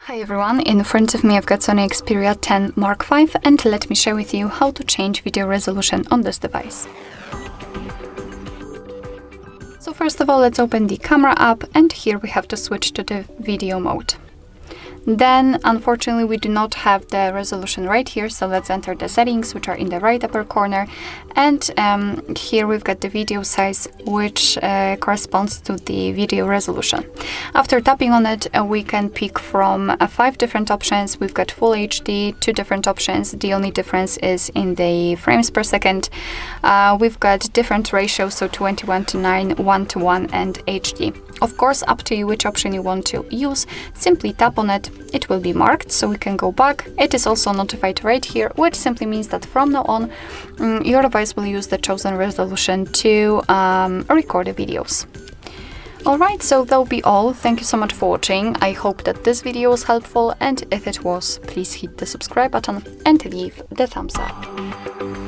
Hi everyone, in front of me I've got SONY Xperia 10 Mark V, and let me share with you how to change video resolution on this device. So first of all, let's open the camera app, and here we have to switch to the video mode. Then, unfortunately, we do not have the resolution right here, so let's enter the settings, which are in the right upper corner. And here we've got the video size, which corresponds to the video resolution. After tapping on it, we can pick from 5 different options. We've got Full HD, 2 different options. The only difference is in the frames per second. We've got different ratios, so 21:9, 1:1, and HD. Of course, up to you which option you want to use. Simply tap on it, it will be marked, so we can go back. It is also notified right here, which simply means that from now on, your device will use the chosen resolution to record the videos. Alright, so that'll be all. Thank you so much for watching. I hope that this video was helpful, and if it was, please hit the subscribe button and leave the thumbs up.